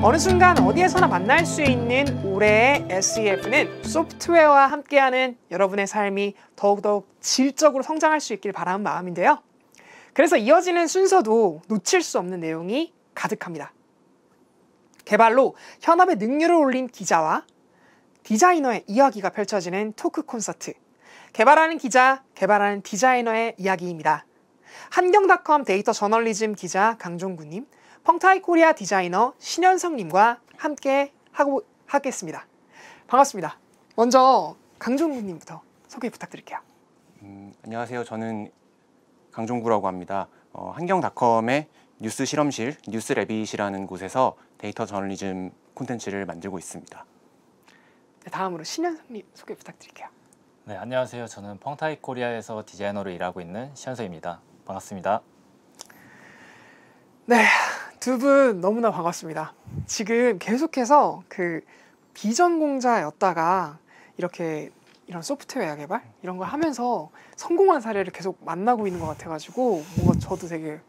어느 순간 어디에서나 만날 수 있는 올해의 SEF는 소프트웨어와 함께하는 여러분의 삶이 더욱더욱 질적으로 성장할 수 있길 바라는 마음인데요. 그래서 이어지는 순서도 놓칠 수 없는 내용이 가득합니다. 개발로 현업의 능률을 올린 기자와 디자이너의 이야기가 펼쳐지는 토크 콘서트. 개발하는 기자, 개발하는 디자이너의 이야기입니다. 한경닷컴 데이터 저널리즘 기자 강종구님, 펑타이코리아 디자이너 신현성님과 함께 하겠습니다. 반갑습니다. 먼저 강종구님부터 소개 부탁드릴게요. 안녕하세요. 저는 강종구라고 합니다. 한경닷컴의 뉴스 실험실, 뉴스래빗이라는 곳에서 데이터 저널리즘 콘텐츠를 만들고 있습니다. 네, 다음으로 신현성님 소개 부탁드릴게요. 네, 안녕하세요. 저는 펑타이코리아에서 디자이너로 일하고 있는 신현성입니다. 반갑습니다. 네, 두 분 너무나 반갑습니다. 지금 계속해서 그 비전공자였다가 이렇게 이런 소프트웨어 개발 이런 걸 하면서 성공한 사례를 계속 만나고 있는 것 같아가지고 뭔가 저도 되게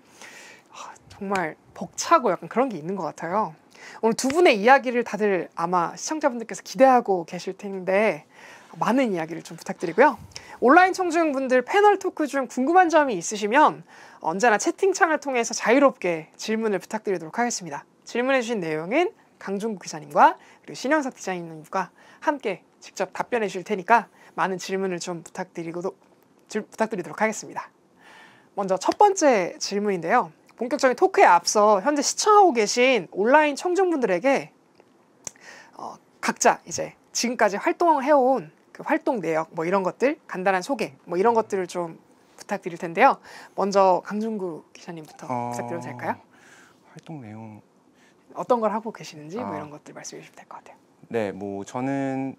정말 벅차고 약간 그런 게 있는 것 같아요. 오늘 두 분의 이야기를 다들 아마 시청자분들께서 기대하고 계실 텐데 많은 이야기를 좀 부탁드리고요. 온라인 청중분들 패널 토크 중 궁금한 점이 있으시면 언제나 채팅창을 통해서 자유롭게 질문을 부탁드리도록 하겠습니다. 질문해 주신 내용은 강종구 기자님과 그리고 신현석 디자이너님과 함께 직접 답변해 주실 테니까 많은 질문을 좀 부탁드리도록 하겠습니다. 먼저 첫 번째 질문인데요. 본격적인 토크에 앞서 현재 시청하고 계신 온라인 청중분들에게 각자 이제 지금까지 활동을 해온 그 활동 내역 뭐 이런 것들 간단한 소개 뭐 이런 것들을 좀 부탁드릴 텐데요. 먼저 강종구 기자님부터 부탁드려도 될까요? 활동 내용 어떤 걸 하고 계시는지 뭐 이런 것들 말씀해 주시면 될 것 같아요. 네, 뭐 저는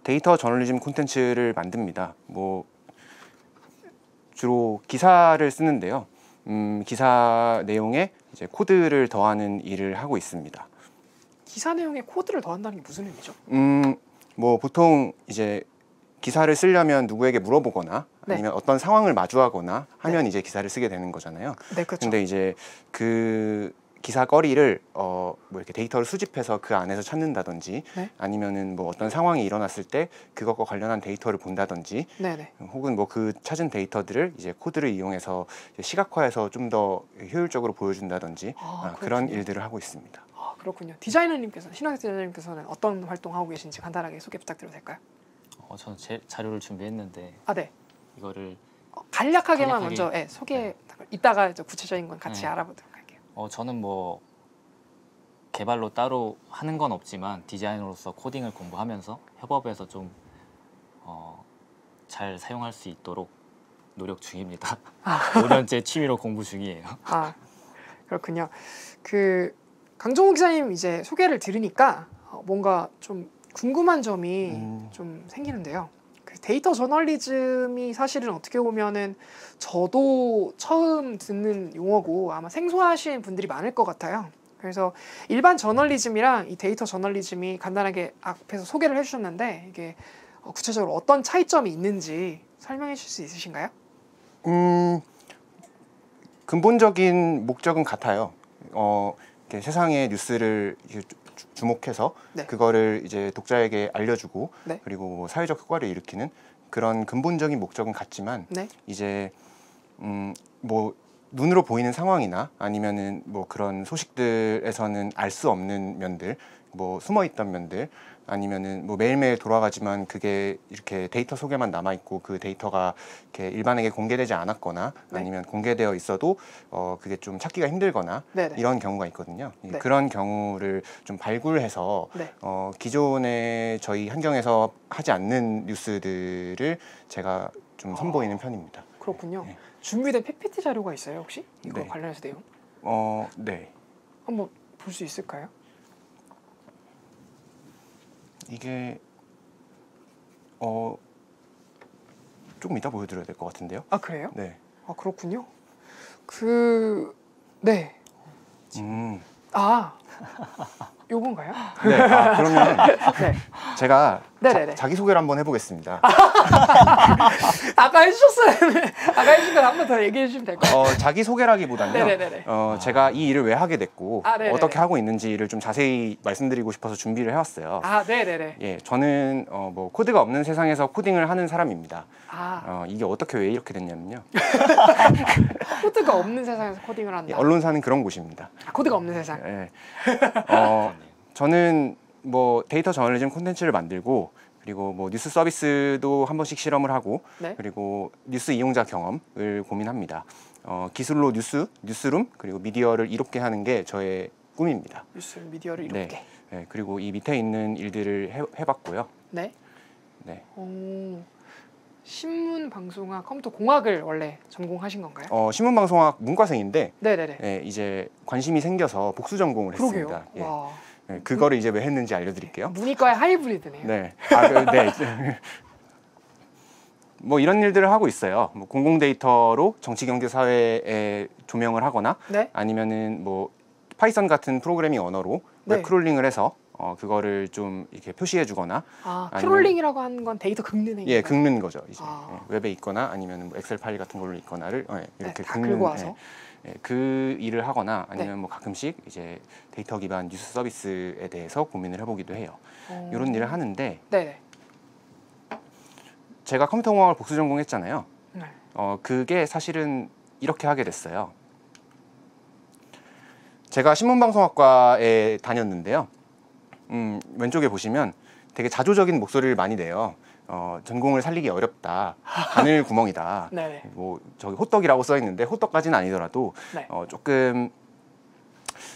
데이터 저널리즘 콘텐츠를 만듭니다. 뭐 주로 기사를 쓰는데요. 기사 내용에 이제 코드를 더하는 일을 하고 있습니다. 기사 내용에 코드를 더한다는 게 무슨 의미죠? 뭐 보통 이제 기사를 쓰려면 누구에게 물어보거나 아니면 어떤 상황을 마주하거나 하면 이제 기사를 쓰게 되는 거잖아요. 네, 그렇죠. 근데 이제 그 기사거리를 뭐 이렇게 데이터를 수집해서 그 안에서 찾는다든지 아니면은 뭐 어떤 상황이 일어났을 때 그것과 관련한 데이터를 본다든지 혹은 뭐 그 찾은 데이터들을 이제 코드를 이용해서 시각화해서 좀 더 효율적으로 보여준다든지 그런 일들을 하고 있습니다. 그렇군요. 디자이너님께서는 신현석 디자이너님께서는 어떤 활동하고 계신지 간단하게 소개 부탁드려도 될까요? 저는 제 자료를 준비했는데 네. 이거를 간략하게만 먼저 소개. 이따가 구체적인 건 같이 알아보도록 할게요. 저는 뭐 개발로 따로 하는 건 없지만 디자이너로서 코딩을 공부하면서 협업에서 좀 잘 사용할 수 있도록 노력 중입니다. 5년째 취미로 공부 중이에요. 그렇군요. 그 강종구 기자님 이제 소개를 들으니까 뭔가 좀 궁금한 점이 좀 생기는데요. 그 데이터 저널리즘이 사실은 어떻게 보면은 저도 처음 듣는 용어고 아마 생소하신 분들이 많을 것 같아요. 그래서 일반 저널리즘이랑 이 데이터 저널리즘이 간단하게 앞에서 소개를 해주셨는데 이게 구체적으로 어떤 차이점이 있는지 설명해 주실 수 있으신가요? 근본적인 목적은 같아요. 이렇게 세상의 뉴스를 주목해서 그거를 이제 독자에게 알려주고 그리고 뭐 사회적 효과를 일으키는 그런 근본적인 목적은 같지만 이제 뭐 눈으로 보이는 상황이나 아니면은 뭐 그런 소식들에서는 알 수 없는 면들, 뭐 숨어 있던 면들 아니면은 뭐 매일매일 돌아가지만 그게 이렇게 데이터 속에만 남아 있고 그 데이터가 이렇게 일반에게 공개되지 않았거나 아니면 공개되어 있어도 그게 좀 찾기가 힘들거나 이런 경우가 있거든요. 그런 경우를 좀 발굴해서 기존에 저희 한경에서 하지 않는 뉴스들을 제가 좀 선보이는 편입니다. 그렇군요. 준비된 PPT 자료가 있어요, 혹시? 이거 관련해서 내용? 네. 한번 볼 수 있을까요? 이게 조금 이따 보여드려야 될 것 같은데요. 그래요? 네. 그렇군요. 요건가요? 네. 그러면 네. 제가 네네네. 자기소개를 한번 해보겠습니다. 아까 해주셨어요. 아까 해주신 거 한 번 더 얘기해 주시면 될 것 같아요. 자기소개라기보다는요. 네네네. 제가 이 일을 왜 하게 됐고 어떻게 네네네. 하고 있는지를 좀 자세히 말씀드리고 싶어서 준비를 해왔어요. 네네네. 예, 저는 뭐 코드가 없는 세상에서 코딩을 하는 사람입니다. 이게 어떻게 왜 이렇게 됐냐면요. 코드가 없는 세상에서 코딩을 한다. 예, 언론사는 그런 곳입니다. 코드가 없는 세상. 예. 저는 뭐 데이터 저널리즘 콘텐츠를 만들고 그리고 뭐 뉴스 서비스도 한 번씩 실험을 하고 네. 그리고 뉴스 이용자 경험을 고민합니다. 기술로 뉴스룸 그리고 미디어를 이롭게 하는 게 저의 꿈입니다. 뉴스 미디어를 이롭게. 네, 그리고 이 밑에 있는 일들을 해봤고요. 네. 네. 신문 방송학 컴퓨터 공학을 원래 전공하신 건가요? 신문방송학 문과생인데 네네네. 네, 이제 관심이 생겨서 복수 전공을 그러게요. 했습니다. 예. 와. 네, 그거를 이제 왜 했는지 알려드릴게요. 문이과의 하이브리드네요. 네. 네. 뭐 이런 일들을 하고 있어요. 뭐 공공 데이터로 정치, 경제, 사회에 조명을 하거나 네. 아니면은 뭐 파이썬 같은 프로그래밍 언어로 네. 웹 크롤링을 해서 그거를 좀 이렇게 표시해주거나. 크롤링이라고 하는 건 데이터 긁는 행위. 예, 긁는 거죠. 이제 웹에 있거나 아니면 뭐 엑셀 파일 같은 걸로 있거나를 이렇게 다 긁는. 긁고 와서. 그 일을 하거나 아니면 네. 뭐 가끔씩 이제 데이터 기반 뉴스 서비스에 대해서 고민을 해보기도 해요. 이런 일을 하는데 네네. 제가 컴퓨터 공학을 복수 전공했잖아요. 네. 그게 사실은 이렇게 하게 됐어요. 제가 신문방송학과에 다녔는데요. 왼쪽에 보시면 되게 자조적인 목소리를 많이 내요. 전공을 살리기 어렵다. 바늘 구멍이다. 네네. 뭐 저기 호떡이라고 써 있는데 호떡까지는 아니더라도 네. 조금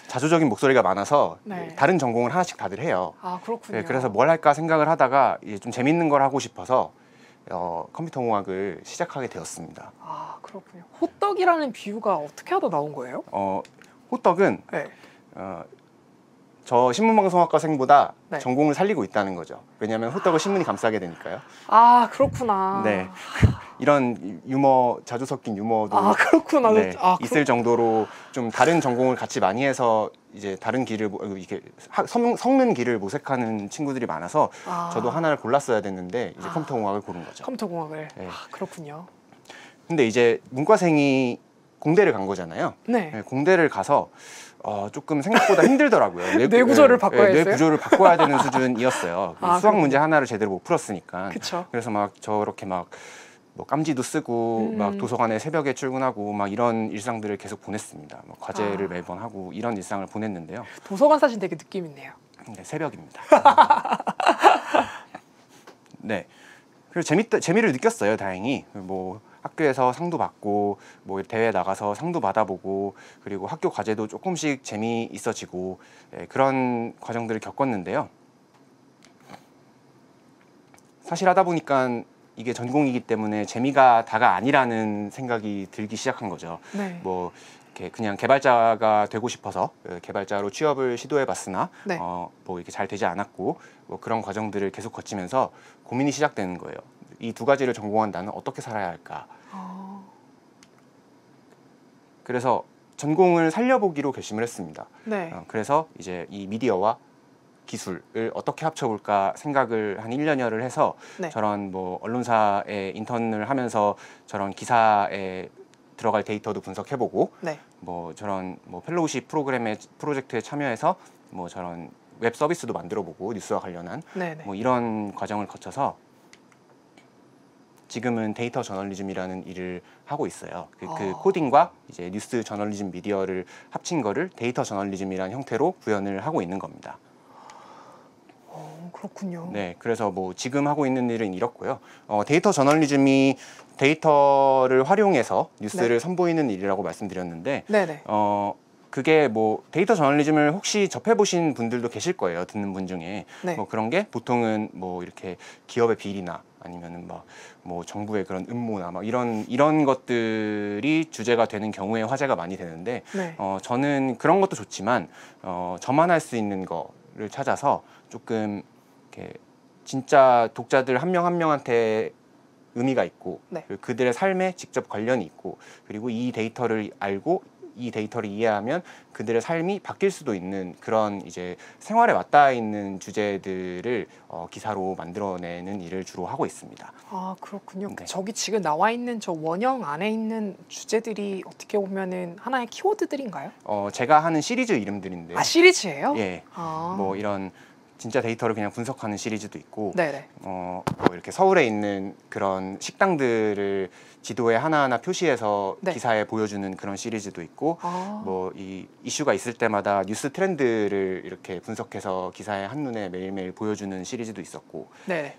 자조적인 목소리가 많아서 네. 다른 전공을 하나씩 다들 해요. 그렇군요. 네, 그래서 뭘 할까 생각을 하다가 좀 재밌는 걸 하고 싶어서 컴퓨터 공학을 시작하게 되었습니다. 그렇군요. 호떡이라는 비유가 어떻게 하다 나온 거예요? 호떡은 네. 저 신문방송학과생보다 네. 전공을 살리고 있다는 거죠. 왜냐하면 호떡을 신문이 감싸게 되니까요. 그렇구나. 네. 이런 유머, 자주 섞인 유머도 그렇구나. 네, 있을 정도로 좀 다른 전공을 같이 많이 해서 이제 다른 길을 이렇게 섞는 길을 모색하는 친구들이 많아서 저도 하나를 골랐어야 됐는데 이제 컴퓨터 공학을 고른 거죠. 컴퓨터 공학을. 네. 그렇군요. 근데 이제 문과생이 공대를 간 거잖아요. 네. 공대를 가서 조금 생각보다 힘들더라고요. 뇌 구조를 바꿔야 뇌 했어요? 구조를 바꿔야 되는 수준이었어요. 수학 그렇군요. 문제 하나를 제대로 못 풀었으니까. 그쵸. 그래서 막 저렇게 막 뭐 깜지도 쓰고 막 도서관에 새벽에 출근하고 막 이런 일상들을 계속 보냈습니다. 뭐 과제를 매번 하고 이런 일상을 보냈는데요. 도서관 사진 되게 느낌 있네요. 네, 새벽입니다. 네. 그래서 재미를 느꼈어요. 다행히 뭐 학교에서 상도 받고 뭐 대회 나가서 상도 받아보고 그리고 학교 과제도 조금씩 재미있어지고 그런 과정들을 겪었는데요. 사실 하다 보니까 이게 전공이기 때문에 재미가 다가 아니라는 생각이 들기 시작한 거죠. 네. 뭐 이렇게 그냥 개발자가 되고 싶어서 개발자로 취업을 시도해봤으나 네. 뭐 이렇게 잘 되지 않았고 뭐 그런 과정들을 계속 거치면서 고민이 시작되는 거예요. 이 두 가지를 전공한다면 어떻게 살아야 할까? 그래서 전공을 살려보기로 결심을 했습니다. 네. 그래서 이제 이 미디어와 기술을 어떻게 합쳐볼까 생각을 한 1년여를 해서 네. 저런 뭐 언론사에 인턴을 하면서 저런 기사에 들어갈 데이터도 분석해보고 네. 뭐 저런 뭐 펠로우십 프로젝트에 참여해서 뭐 저런 웹 서비스도 만들어보고 뉴스와 관련한 네네. 뭐 이런 과정을 거쳐서 지금은 데이터 저널리즘이라는 일을 하고 있어요. 그 코딩과 이제 뉴스 저널리즘 미디어를 합친 거를 데이터 저널리즘이라는 형태로 구현을 하고 있는 겁니다. 그렇군요. 네, 그래서 뭐 지금 하고 있는 일은 이렇고요. 데이터 저널리즘이 데이터를 활용해서 뉴스를 네. 선보이는 일이라고 말씀드렸는데, 네네. 그게 뭐 데이터 저널리즘을 혹시 접해보신 분들도 계실 거예요. 듣는 분 중에. 네. 뭐 그런 게 보통은 뭐 이렇게 기업의 비리나 아니면은 막 뭐 정부의 그런 음모나 막 이런 것들이 주제가 되는 경우에 화제가 많이 되는데, 네. 저는 그런 것도 좋지만 저만 할 수 있는 거를 찾아서 조금 이렇게 진짜 독자들 한 명 한 명한테 의미가 있고 네. 그들의 삶에 직접 관련이 있고 그리고 이 데이터를 알고 이 데이터를 이해하면 그들의 삶이 바뀔 수도 있는 그런 이제 생활에 맞닿아 있는 주제들을 기사로 만들어내는 일을 주로 하고 있습니다. 아 그렇군요. 네. 저기 지금 나와 있는 저 원형 안에 있는 주제들이 어떻게 보면은 하나의 키워드들인가요? 제가 하는 시리즈 이름들인데요. 아 시리즈예요? 예. 아. 뭐 이런 진짜 데이터를 그냥 분석하는 시리즈도 있고, 네네. 뭐 이렇게 서울에 있는 그런 식당들을 지도에 하나하나 표시해서 네. 기사에 보여주는 그런 시리즈도 있고, 아. 뭐 이 이슈가 있을 때마다 뉴스 트렌드를 이렇게 분석해서 기사에 한눈에 매일매일 보여주는 시리즈도 있었고, 네네.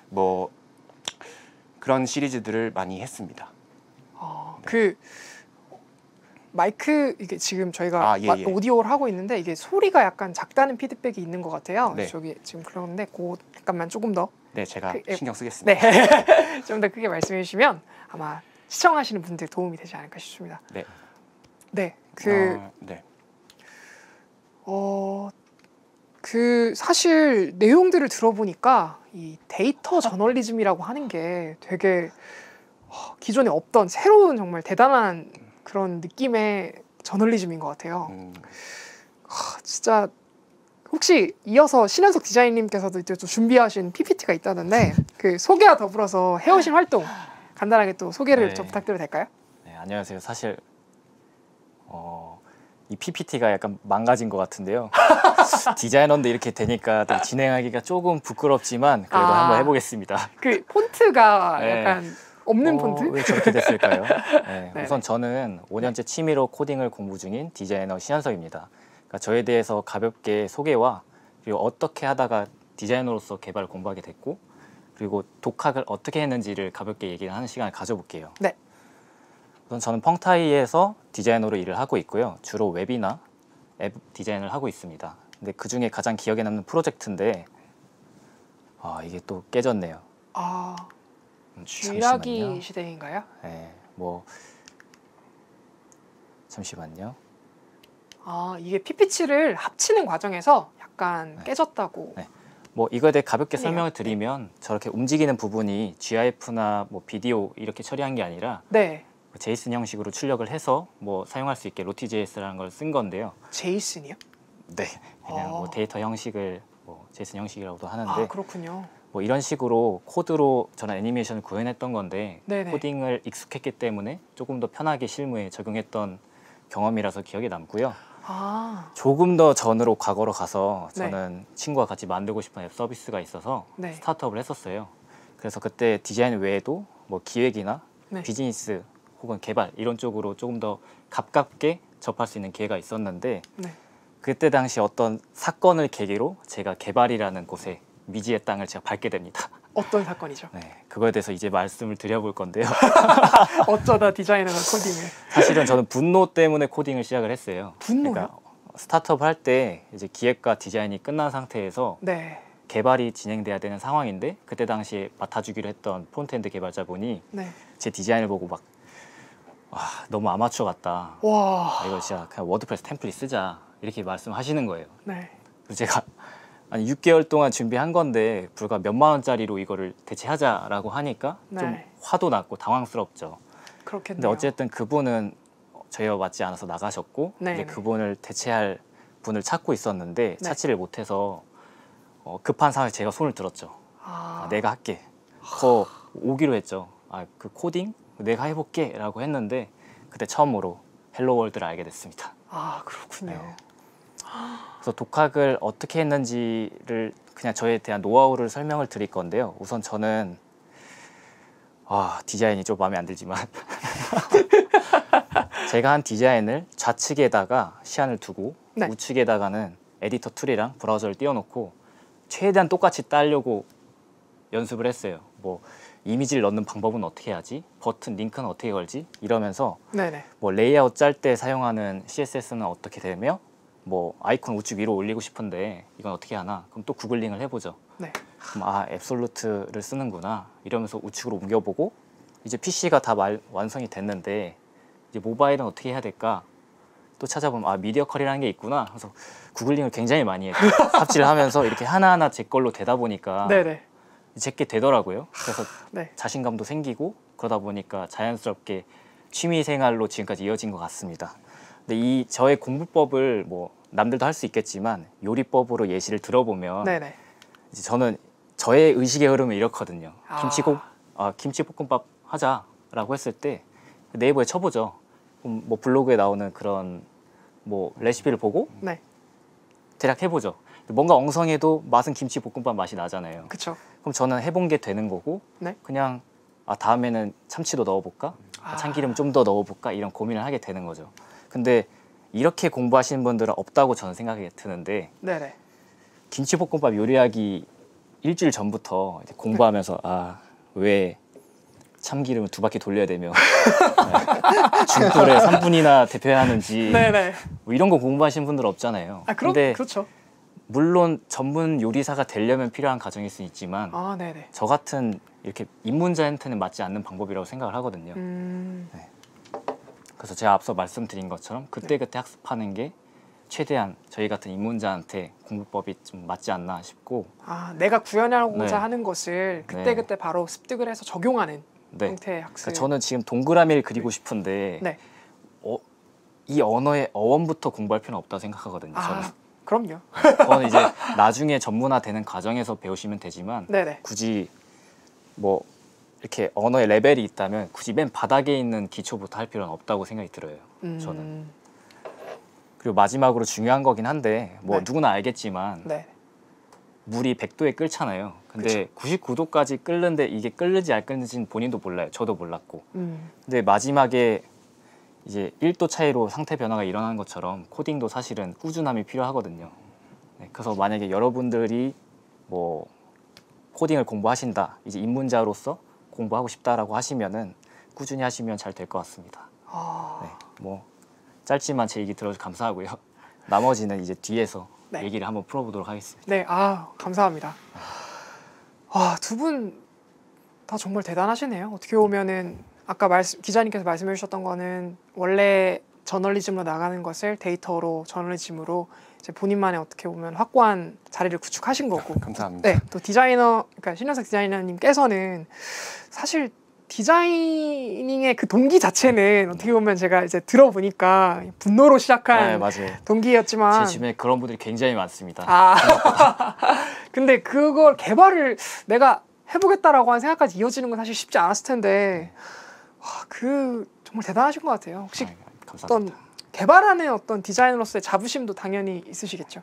뭐 그런 시리즈들을 많이 했습니다. 아, 네. 그 마이크 이게 지금 저희가 예. 오디오를 하고 있는데 이게 소리가 약간 작다는 피드백이 있는 것 같아요. 네. 저기 지금 그런데 그 잠깐만 조금 더 네, 제가 그, 신경 쓰겠습니다. 네. 좀 더 크게 말씀해 주시면 아마 시청하시는 분들 도움이 되지 않을까 싶습니다. 네. 네. 네. 그 사실 내용들을 들어보니까 이 데이터 저널리즘이라고 하는 게 되게 기존에 없던 새로운 정말 대단한 그런 느낌의 저널리즘인 것 같아요. 진짜 혹시 이어서 신현석 디자인님께서도 이제 또 준비하신 PPT가 있다던데 그 소개와 더불어서 해오신 활동 간단하게 또 소개를 네. 좀 부탁드려도 될까요? 네, 안녕하세요. 사실 이 PPT가 약간 망가진 것 같은데요. 디자이너인데 이렇게 되니까 또 진행하기가 조금 부끄럽지만 그래도 한번 해보겠습니다. 그 폰트가 네. 약간 없는 폰트? 왜 저렇게 됐을까요? 네, 네네. 우선 저는 5년째 취미로 코딩을 공부 중인 디자이너 신현석입니다. 그러니까 저에 대해서 가볍게 소개와 그리고 어떻게 하다가 디자이너로서 개발을 공부하게 됐고 그리고 독학을 어떻게 했는지를 가볍게 얘기를 하는 시간을 가져볼게요. 네. 우선 저는 펑타이에서 디자이너로 일을 하고 있고요. 주로 웹이나 앱 디자인을 하고 있습니다. 근데 그 중에 가장 기억에 남는 프로젝트인데 이게 또 깨졌네요. 쥐라기 잠시만요. 시대인가요? 네, 잠시만요. 이게 PPT를 합치는 과정에서 약간 네. 깨졌다고. 네. 이거에 대해 가볍게 아니에요. 설명을 드리면 저렇게 움직이는 부분이 GIF나 비디오 이렇게 처리한 게 아니라 네. 제이슨 형식으로 출력을 해서 사용할 수 있게 로티JS라는 걸 쓴 건데요. 제이슨이요? 네, 그냥 데이터 형식을 제이슨 형식이라고도 하는데 그렇군요. 이런 식으로 코드로 저는 애니메이션을 구현했던 건데 네네. 코딩을 익숙했기 때문에 조금 더 편하게 실무에 적용했던 경험이라서 기억에 남고요. 조금 더 전으로 과거로 가서 저는 친구와 같이 만들고 싶은 앱 서비스가 있어서 네. 스타트업을 했었어요. 그래서 그때 디자인 외에도 기획이나 네. 비즈니스 혹은 개발 이런 쪽으로 조금 더 가깝게 접할 수 있는 기회가 있었는데 네. 그때 당시 어떤 사건을 계기로 제가 개발이라는 곳에 미지의 땅을 제가 밟게 됩니다. 어떤 사건이죠? 네, 그거에 대해서 이제 말씀을 드려볼 건데요. 어쩌다 디자이너가 코딩을. 사실은 저는 분노 때문에 코딩을 시작을 했어요. 분노요? 그러니까 스타트업 할 때 이제 기획과 디자인이 끝난 상태에서 네. 개발이 진행돼야 되는 상황인데 그때 당시에 맡아주기로 했던 폰트엔드 개발자분이 네. 제 디자인을 보고 너무 아마추어 같다. 와. 이거 진짜 그냥 워드프레스 템플릿 쓰자 이렇게 말씀하시는 거예요. 네. 그래서 제가 6개월 동안 준비한 건데 불과 몇만 원짜리로 이거를 대체하자라고 하니까 좀 네. 화도 났고 당황스럽죠. 그렇겠네요. 근데 어쨌든 그분은 저희와 맞지 않아서 나가셨고 네, 이제 네. 그분을 대체할 분을 찾고 있었는데 네. 찾지를 못해서 급한 상황에 제가 손을 들었죠. 내가 할게. 더 오기로 했죠. 그 코딩 내가 해볼게 라고 했는데 그때 처음으로 헬로 월드를 알게 됐습니다. 그렇군요. 네. 그래서 독학을 어떻게 했는지를 그냥 저에 대한 노하우를 설명을 드릴 건데요. 우선 저는 디자인이 좀 마음에 안 들지만 제가 한 디자인을 좌측에다가 시안을 두고 네. 우측에다가는 에디터 툴이랑 브라우저를 띄워놓고 최대한 똑같이 따려고 연습을 했어요. 이미지를 넣는 방법은 어떻게 하지? 버튼 링크는 어떻게 걸지? 이러면서 네네. 레이아웃 짤 때 사용하는 CSS는 어떻게 되며 아이콘 우측 위로 올리고 싶은데 이건 어떻게 하나? 그럼 또 구글링을 해보죠. 네. 그럼 앱솔루트를 쓰는구나 이러면서 우측으로 옮겨보고 이제 PC가 다 완성이 됐는데 이제 모바일은 어떻게 해야 될까? 또 찾아보면 미디어 컬이라는 게 있구나. 그래서 구글링을 굉장히 많이 했죠. 삽질을 하면서 이렇게 하나하나 제 걸로 되다 보니까 네네. 제게 되더라고요. 그래서 네. 자신감도 생기고 그러다 보니까 자연스럽게 취미 생활로 지금까지 이어진 것 같습니다. 근데 이 저의 공부법을 뭐 남들도 할 수 있겠지만 요리법으로 예시를 들어보면 네네. 이제 저는 저의 의식의 흐름은 이렇거든요. 아. 김치볶음밥 하자라고 했을 때 네이버에 쳐보죠. 그럼 뭐 블로그에 나오는 그런 뭐 레시피를 보고 네. 대략 해보죠. 뭔가 엉성해도 맛은 김치볶음밥 맛이 나잖아요. 그쵸. 그럼 저는 해본 게 되는 거고 네. 그냥 다음에는 참치도 넣어볼까? 참기름 좀 더 넣어볼까? 이런 고민을 하게 되는 거죠. 근데 이렇게 공부하시는 분들은 없다고 저는 생각이 드는데 네네. 김치볶음밥 요리하기 일주일 전부터 이제 공부하면서 왜 참기름을 2바퀴 돌려야 되며 중불에 3분이나 데펴야 하는지 네네. 뭐 이런 거 공부하시는 분들 없잖아요. 근데 그렇죠. 물론 전문 요리사가 되려면 필요한 과정일 수 있지만 네네. 저 같은 이렇게 입문자한테는 맞지 않는 방법이라고 생각을 하거든요. 네. 그래서 제가 앞서 말씀드린 것처럼 그때그때 학습하는 게 최대한 저희 같은 입문자한테 공부법이 좀 맞지 않나 싶고 내가 구현하고자 네. 하는 것을 그때그때 바로 습득을 해서 적용하는 형태의 학습. 그러니까 저는 지금 동그라미를 그리고 싶은데 네. 이 언어의 어원부터 공부할 필요는 없다고 생각하거든요. 저는. 그럼요. 그건 이제 나중에 전문화되는 과정에서 배우시면 되지만 네네. 굳이 뭐 이렇게 언어의 레벨이 있다면 굳이 맨 바닥에 있는 기초부터 할 필요는 없다고 생각이 들어요. 저는. 그리고 마지막으로 중요한 거긴 한데 뭐 네. 누구나 알겠지만 네. 물이 100도에 끓잖아요. 근데 그쵸. 99도까지 끓는데 이게 끓는지 안 끓는지는 본인도 몰라요. 저도 몰랐고. 음. 근데 마지막에 이제 1도 차이로 상태 변화가 일어나는 것처럼 코딩도 사실은 꾸준함이 필요하거든요. 네, 그래서 만약에 여러분들이 뭐 코딩을 공부하신다, 이제 입문자로서 공부하고 싶다라고 하시면은 꾸준히 하시면 잘 될 것 같습니다. 네, 뭐 짧지만 제 얘기 들어줘서 감사하고요. 나머지는 이제 뒤에서 네. 얘기를 한번 풀어보도록 하겠습니다. 네, 감사합니다. 두 분 다 정말 대단하시네요. 어떻게 보면은 아까 기자님께서 말씀해 주셨던 거는 원래 저널리즘으로 나가는 것을 데이터로 저널리즘으로 이제 본인만의 어떻게 보면 확고한 자리를 구축하신 거고. 감사합니다. 네, 또 그러니까 신현석 디자이너님께서는 사실 디자이닝의 그 동기 자체는 어떻게 보면 제가 이제 들어보니까 분노로 시작한 맞아요. 동기였지만 제 주변에 그런 분들이 굉장히 많습니다. 근데 그걸 개발을 내가 해보겠다라고 한 생각까지 이어지는 건 사실 쉽지 않았을 텐데 정말 대단하신 것 같아요. 혹시 감사합니다. 어떤 개발하는 어떤 디자이너로서의 자부심도 당연히 있으시겠죠?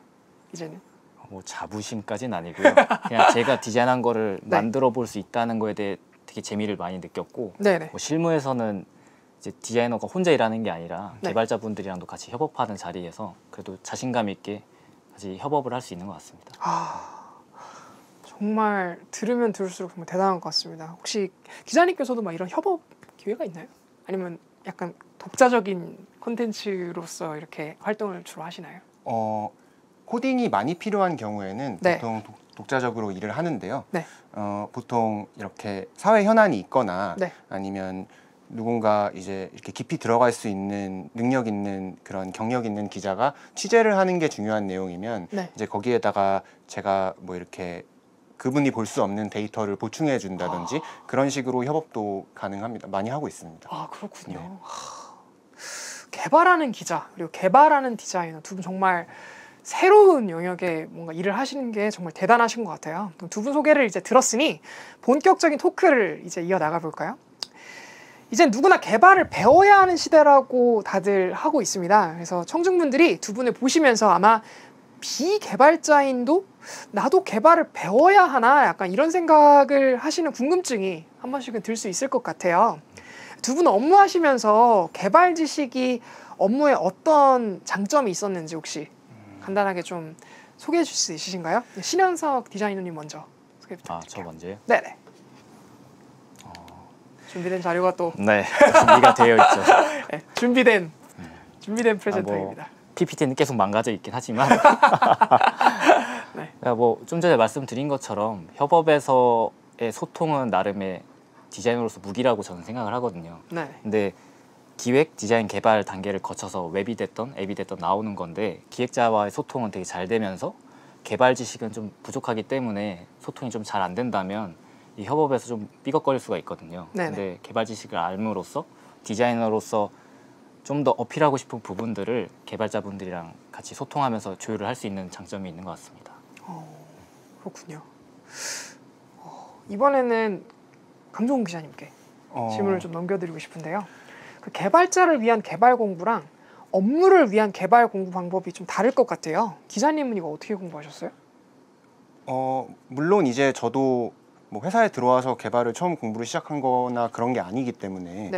이제는. 뭐 자부심까지는 아니고요. 그냥 제가 디자인한 거를 네. 만들어 볼 수 있다는 거에 대해 되게 재미를 많이 느꼈고 네네. 뭐 실무에서는 이제 디자이너가 혼자 일하는 게 아니라 네. 개발자분들이랑도 같이 협업하는 자리에서 그래도 자신감 있게 같이 협업을 할 수 있는 것 같습니다. 정말 들으면 들을수록 정말 대단한 것 같습니다. 혹시 기자님께서도 막 이런 협업 기회가 있나요? 아니면 약간 독자적인 콘텐츠로서 이렇게 활동을 주로 하시나요? 코딩이 많이 필요한 경우에는 네. 보통 독자적으로 일을 하는데요. 네. 보통 이렇게 사회 현안이 있거나 네. 아니면 누군가 이제 이렇게 깊이 들어갈 수 있는 능력 있는 그런 경력 있는 기자가 취재를 하는 게 중요한 내용이면 네. 이제 거기에다가 제가 뭐 이렇게 그분이 볼 수 없는 데이터를 보충해 준다든지 그런 식으로 협업도 가능합니다. 많이 하고 있습니다. 그렇군요. 네. 개발하는 기자 그리고 개발하는 디자이너 두 분 정말 새로운 영역에 뭔가 일을 하시는 게 정말 대단하신 것 같아요. 두 분 소개를 이제 들었으니 본격적인 토크를 이제 이어 나가 볼까요? 이제 누구나 개발을 배워야 하는 시대라고 다들 하고 있습니다. 그래서 청중분들이 두 분을 보시면서 아마 비개발자인도 나도 개발을 배워야 하나 약간 이런 생각을 하시는 궁금증이 한 번씩은 들 수 있을 것 같아요. 두 분 업무하시면서 개발 지식이 업무에 어떤 장점이 있었는지 혹시 간단하게 좀 소개해 주실 수 있으신가요? 신현석 디자이너님 먼저 소개 부탁드릴게요. 저 먼저요? 네네. 준비된 자료가 또 네, 준비가 되어 있죠. 네, 준비된 프레젠터입니다. PPT는 계속 망가져 있긴 하지만 네. 뭐 좀 전에 말씀드린 것처럼 협업에서의 소통은 나름의 디자이너로서 무기라고 저는 생각을 하거든요. 네. 근데 기획, 디자인, 개발 단계를 거쳐서 웹이 됐던 앱이 됐던 나오는 건데 기획자와의 소통은 되게 잘 되면서 개발 지식은 좀 부족하기 때문에 소통이 좀 잘 안 된다면 이 협업에서 좀 삐걱거릴 수가 있거든요. 네네. 근데 개발 지식을 알므로써 디자이너로서 좀 더 어필하고 싶은 부분들을 개발자분들이랑 같이 소통하면서 조율을 할 수 있는 장점이 있는 것 같습니다. 그렇군요. 이번에는 강종훈 기자님께 질문을 좀 넘겨드리고 싶은데요. 그 개발자를 위한 개발 공부랑 업무를 위한 개발 공부 방법이 좀 다를 것 같아요. 기자님은 이거 어떻게 공부하셨어요? 물론 이제 저도 뭐 회사에 들어와서 개발을 처음 공부를 시작한 거나 그런 게 아니기 때문에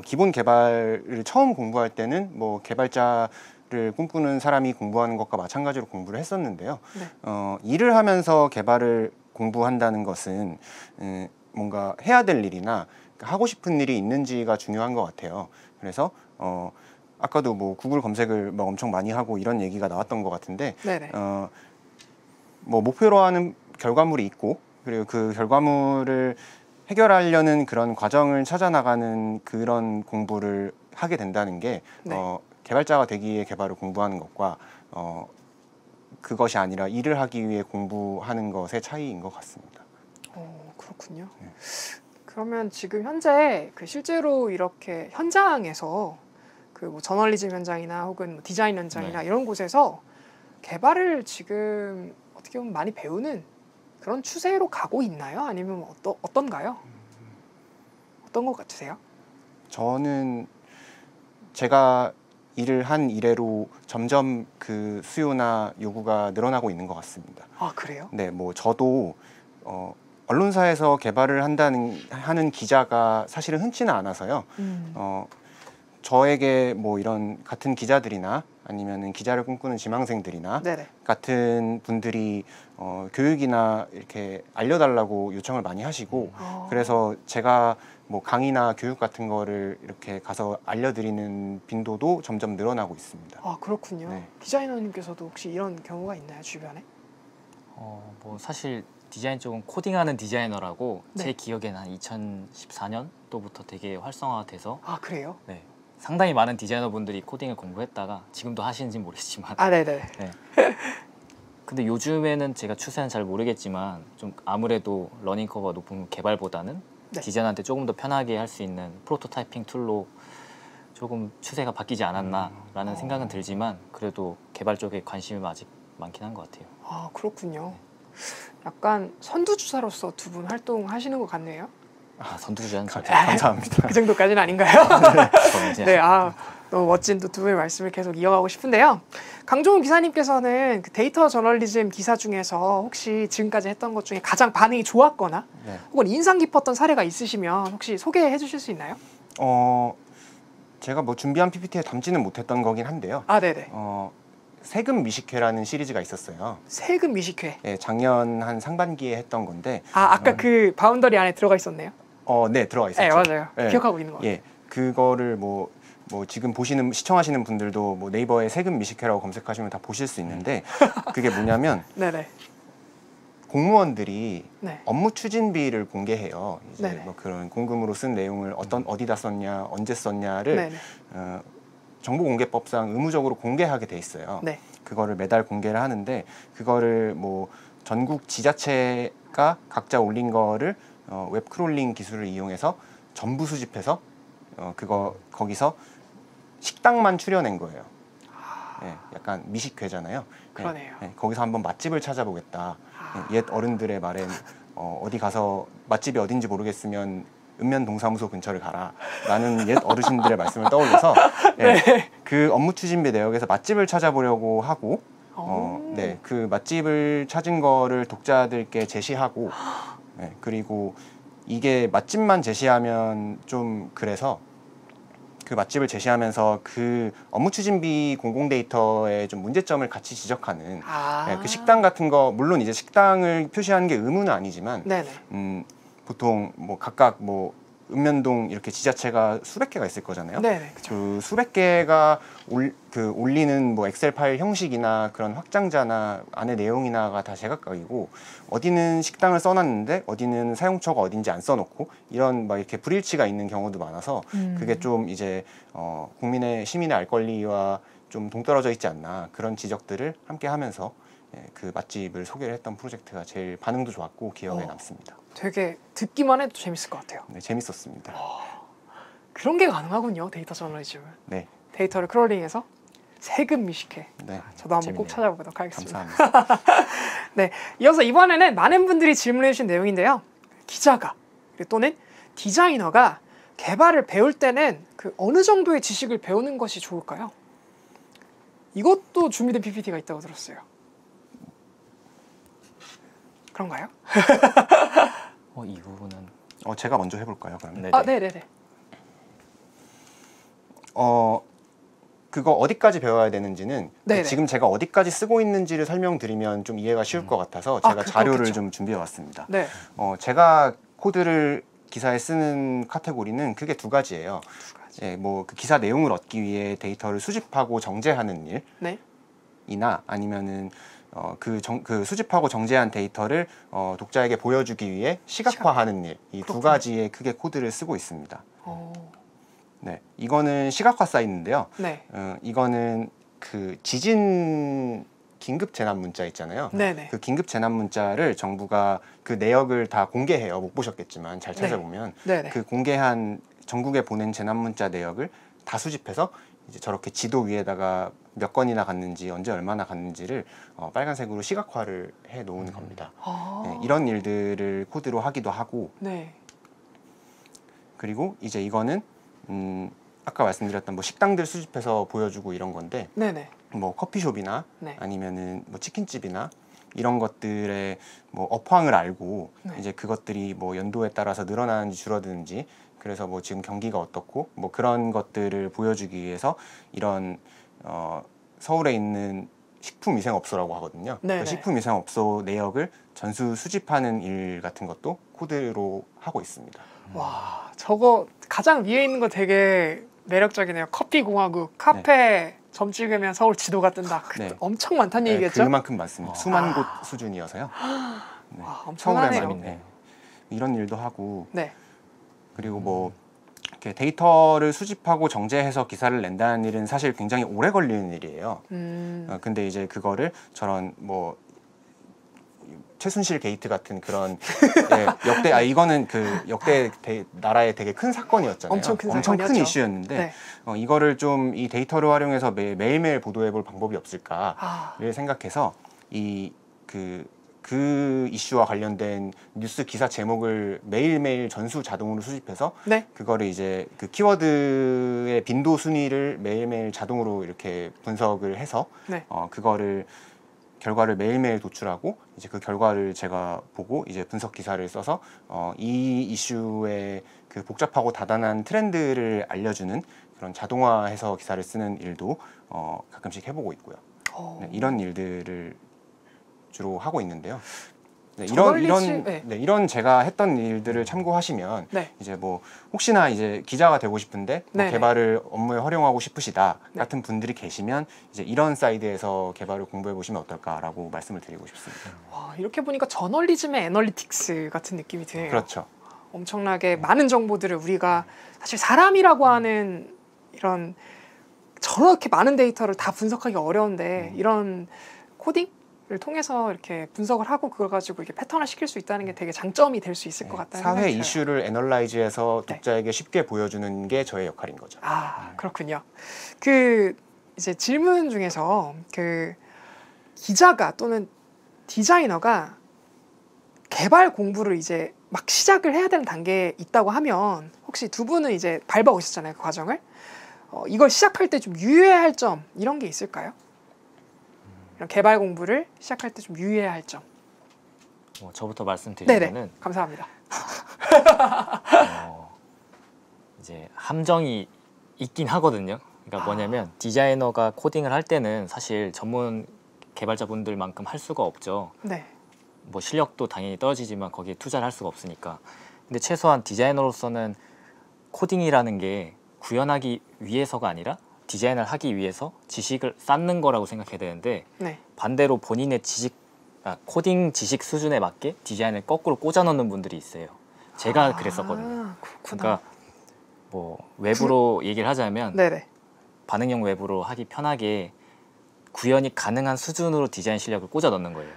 기본 개발을 처음 공부할 때는 뭐 개발자를 꿈꾸는 사람이 공부하는 것과 마찬가지로 공부를 했었는데요. 일을 하면서 개발을 공부한다는 것은 뭔가 해야 될 일이나 하고 싶은 일이 있는지가 중요한 것 같아요. 그래서 아까도 뭐 구글 검색을 막 엄청 많이 하고 이런 얘기가 나왔던 것 같은데 뭐 목표로 하는 결과물이 있고 그리고 그 결과물을 해결하려는 그런 과정을 찾아 나가는 그런 공부를 하게 된다는 게 개발자가 되기 위해 개발을 공부하는 것과 그것이 아니라 일을 하기 위해 공부하는 것의 차이인 것 같습니다. 그렇군요. 그러면 지금 현재 그 실제로 이렇게 현장에서 그 뭐 저널리즘 현장이나 혹은 뭐 디자인 현장이나 이런 곳에서 개발을 지금 어떻게 보면 많이 배우는 그런 추세로 가고 있나요? 아니면 어떤가요? 어떤 것 같으세요? 저는 제가 일을 한 이래로 점점 그 수요나 요구가 늘어나고 있는 것 같습니다. 아, 그래요? 네, 뭐 저도 언론사에서 개발을 하는 기자가 사실은 흔치는 않아서요. 저에게 뭐 이런 같은 기자들이나 아니면은 기자를 꿈꾸는 지망생들이나 같은 분들이 교육이나 이렇게 알려달라고 요청을 많이 하시고 그래서 제가 뭐 강의나 교육 같은 거를 이렇게 가서 알려드리는 빈도도 점점 늘어나고 있습니다. 아, 그렇군요. 디자이너님께서도 혹시 이런 경우가 있나요, 주변에? 뭐 사실 디자인 쪽은 코딩하는 디자이너라고 제 기억에는 한 2014년도부터 되게 활성화가 돼서 그래요? 네. 상당히 많은 디자이너분들이 코딩을 공부했다가 지금도 하시는지 모르겠지만 근데 요즘에는 제가 추세는 잘 모르겠지만 좀 아무래도 러닝 커버가 높은 개발보다는 디자이너한테 조금 더 편하게 할 수 있는 프로토타이핑 툴로 조금 추세가 바뀌지 않았나 라는 생각은 들지만 그래도 개발 쪽에 관심이 아직 많긴 한 것 같아요. 아, 그렇군요. 약간 선두주자로서 두 분 활동하시는 것 같네요. 선두주자는 감사합니다. 그 정도까지는 아닌가요? 너무 멋진 또 두 분의 말씀을 계속 이어가고 싶은데요. 강종훈 기사님께서는 그 데이터 저널리즘 기사 중에서 혹시 지금까지 했던 것 중에 가장 반응이 좋았거나 혹은 인상 깊었던 사례가 있으시면 혹시 소개해 주실 수 있나요? 제가 뭐 준비한 PPT에 담지는 못했던 거긴 한데요. 세금 미식회라는 시리즈가 있었어요. 세금 미식회. 네, 작년 한 상반기에 했던 건데. 아까 그 바운더리 안에 들어가 있었네요. 네, 들어가 있었죠. 네, 맞아요. 기억하고 있는 거 같아요. 그거를 뭐 지금 시청하시는 분들도 뭐 네이버에 세금 미식회라고 검색하시면 다 보실 수 있는데 그게 뭐냐면 공무원들이 업무 추진비를 공개해요. 이제 뭐 그런 공금으로 쓴 내용을 어디다 썼냐, 언제 썼냐를 정보공개법상 의무적으로 공개하게 돼 있어요. 그거를 매달 공개를 하는데 그거를 뭐 전국 지자체가 각자 올린 거를 웹 크롤링 기술을 이용해서 전부 수집해서 거기서 식당만 추려낸 거예요. 약간 미식회잖아요. 그러네요. 거기서 한번 맛집을 찾아보겠다. 옛 어른들의 말엔 어디 가서 맛집이 어딘지 모르겠으면 읍면동사무소 근처를 가라 라는 옛 어르신들의 말씀을 떠올려서 그 업무 추진비 내역에서 맛집을 찾아보려고 하고 그 맛집을 찾은 거를 독자들께 제시하고 그리고 이게 맛집만 제시하면 좀 그래서 그 맛집을 제시하면서 그 업무 추진비 공공 데이터의 좀 문제점을 같이 지적하는 그 식당 같은 거 물론 이제 식당을 표시하는 게 의무는 아니지만 보통 뭐 각각 뭐 읍면동 이렇게 지자체가 수백 개가 있을 거잖아요. 그 수백 개가 올리는 뭐 엑셀 파일 형식이나 그런 확장자나 안에 내용이나가 다 제각각이고 어디는 식당을 써놨는데 어디는 사용처가 어딘지 안 써놓고 이런 막 이렇게 불일치가 있는 경우도 많아서 그게 좀 이제 시민의 알 권리와 좀 동떨어져 있지 않나 그런 지적들을 함께 하면서 그 맛집을 소개를 했던 프로젝트가 제일 반응도 좋았고 기억에 남습니다. 되게 듣기만 해도 재밌을 것 같아요. 네, 재밌었습니다. 그런 게 가능하군요, 데이터 저널리즘은. 네. 데이터를 크롤링해서 세금 미식회. 네. 저도 한번 재밌네요. 꼭 찾아보도록 하겠습니다. 감사합니다. 네, 이어서 이번에는 많은 분들이 질문해 주신 내용인데요. 기자가 또는 디자이너가 개발을 배울 때는 그 어느 정도의 지식을 배우는 것이 좋을까요? 이것도 준비된 PPT가 있다고 들었어요. 그런가요? 이 부분은 제가 먼저 해볼까요? 그러면. 네네. 아, 네네네. 그거 어디까지 배워야 되는지는 네네. 지금 제가 어디까지 쓰고 있는지를 설명드리면 좀 이해가 쉬울 것 같아서 제가 자료를 그렇겠죠. 좀 준비해 왔습니다. 네. 제가 코드를 기사에 쓰는 카테고리는 크게 두 가지예요. 두 가지. 예, 뭐 그 기사 내용을 얻기 위해 데이터를 수집하고 정제하는 일, 네. 이나 아니면은 그 수집하고 정제한 데이터를 독자에게 보여주기 위해 시각화하는 일, 이 두 그렇군요. 가지의 크게 코드를 쓰고 있습니다. 어, 네, 이거는 시각화 사이트인데요. 네. 이거는 그 지진 긴급 재난 문자 있잖아요. 네네. 그 긴급 재난 문자를 정부가 그 내역을 다 공개해요. 못 보셨겠지만 잘 찾아보면 네네. 그 공개한 전국에 보낸 재난 문자 내역을 다 수집해서 이제 저렇게 지도 위에다가 몇 건이나 갔는지 언제 얼마나 갔는지를 빨간색으로 시각화를 해 놓은 겁니다. 아, 네, 이런 일들을 코드로 하기도 하고, 네. 그리고 이제 이거는 아까 말씀드렸던 뭐 식당들 수집해서 보여주고 이런 건데, 네네. 뭐 커피숍이나 네. 아니면은 뭐 치킨집이나 이런 것들의 뭐 업황을 알고 네. 이제 그것들이 뭐 연도에 따라서 늘어나는지 줄어드는지, 그래서 뭐 지금 경기가 어떻고 뭐 그런 것들을 보여주기 위해서 이런 서울에 있는 식품위생업소라고 하거든요. 네네. 그 식품위생업소 내역을 전수 수집하는 일 같은 것도 코드로 하고 있습니다. 와, 저거 가장 위에 있는 거 되게 매력적이네요. 커피공화국, 카페 점 찍으면 서울 지도가 뜬다. 네. 엄청 많다는 네, 얘기겠죠? 그만큼 많습니다. 수만 곳 수준이어서요. 네. 와, 엄청나네요. 서울에만 이런 일도 하고, 네. 그리고 뭐 이렇게 데이터를 수집하고 정제해서 기사를 낸다는 일은 사실 굉장히 오래 걸리는 일이에요. 근데 이제 그거를 저런 뭐 최순실 게이트 같은 그런 역대 이거는 그 역대 나라의 되게 큰 사건이었잖아요. 엄청 큰 큰 사건이었죠. 이슈였는데 네. 이거를 좀 이 데이터를 활용해서 매일매일 보도해볼 방법이 없을까를 아, 생각해서 그 이슈와 관련된 뉴스 기사 제목을 매일매일 전수 자동으로 수집해서 네. 그거를 이제 그 키워드의 빈도 순위를 매일매일 자동으로 이렇게 분석을 해서 네. 그거를 결과를 매일매일 도출하고 이제 그 결과를 제가 보고 이제 분석 기사를 써서 이 이슈의 그 복잡하고 다단한 트렌드를 알려주는 그런 자동화해서 기사를 쓰는 일도 가끔씩 해보고 있고요. 네, 이런 일들을 주로 하고 있는데요. 네, 이런 제가 했던 일들을 참고하시면 네. 이제 뭐 혹시나 이제 기자가 되고 싶은데 뭐 개발을 업무에 활용하고 싶으시다 같은 분들이 계시면 이제 이런 사이드에서 개발을 공부해 보시면 어떨까라고 말씀을 드리고 싶습니다. 와, 이렇게 보니까 저널리즘의 애널리틱스 같은 느낌이 드네요. 그렇죠. 엄청나게 많은 정보들을 우리가 사실 사람이라고 하는 이런 저렇게 많은 데이터를 다 분석하기 어려운데 이런 코딩을 통해서 이렇게 분석을 하고 그걸 가지고 이렇게 패턴화 시킬 수 있다는 게 되게 장점이 될 수 있을 것 같다는 사회 생각이 들어요. 이슈를 애널라이즈해서 독자에게 쉽게 보여주는 게 저의 역할인 거죠. 아, 그렇군요. 그 이제 질문 중에서 그 기자가 또는 디자이너가 개발 공부를 이제 막 시작을 해야 되는 단계에 있다고 하면 혹시 두 분은 이제 밟아 오셨잖아요, 그 과정을. 이걸 시작할 때 좀 유의해야 할 점 이런 게 있을까요? 이런 개발 공부를 시작할 때 좀 유의해야 할 점. 저부터 네네, 말씀드리면은 감사합니다. 이제 함정이 있긴 하거든요. 그러니까 뭐냐면 디자이너가 코딩을 할 때는 사실 전문 개발자분들만큼 할 수가 없죠. 네. 뭐 실력도 당연히 떨어지지만 거기에 투자를 할 수가 없으니까. 근데 최소한 디자이너로서는 코딩이라는 게 구현하기 위해서가 아니라 디자인을 하기 위해서 지식을 쌓는 거라고 생각해야 되는데 네. 반대로 본인의 코딩 지식 수준에 맞게 디자인을 거꾸로 꽂아 넣는 분들이 있어요. 제가 그랬었거든요. 그렇구나. 그러니까 뭐 외부로 얘기를 하자면 네네. 반응형 외부로 하기 편하게 구현이 가능한 수준으로 디자인 실력을 꽂아 넣는 거예요.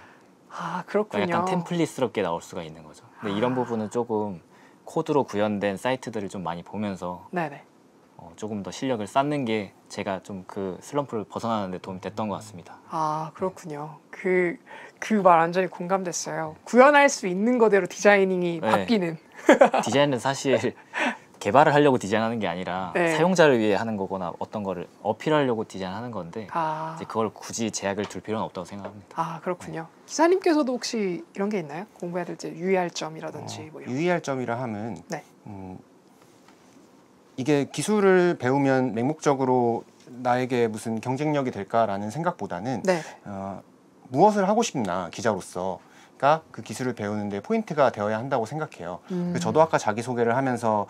아, 그러니까 그렇군요. 약간 템플릿스럽게 나올 수가 있는 거죠. 근데 이런 부분은 조금 코드로 구현된 사이트들을 좀 많이 보면서 네네. 조금 더 실력을 쌓는 게 제가 좀 그 슬럼프를 벗어나는 데 도움이 됐던 것 같습니다. 아, 그렇군요. 그 말 완전히 공감됐어요. 구현할 수 있는 거대로 디자이닝이 네. 바뀌는. 디자인은 사실 개발을 하려고 디자인하는 게 아니라 네. 사용자를 위해 하는 거거나 어떤 거를 어필하려고 디자인하는 건데 아, 이제 그걸 굳이 제약을 둘 필요는 없다고 생각합니다. 아, 그렇군요. 기사님께서도 혹시 이런 게 있나요? 공부해야 될 때 유의할 점이라든지 뭐 이런. 유의할 점이라 하면 네. 이게 기술을 배우면 맹목적으로 나에게 무슨 경쟁력이 될까라는 생각보다는 네. 무엇을 하고 싶나 기자로서가 그 기술을 배우는데 포인트가 되어야 한다고 생각해요. 저도 아까 자기소개를 하면서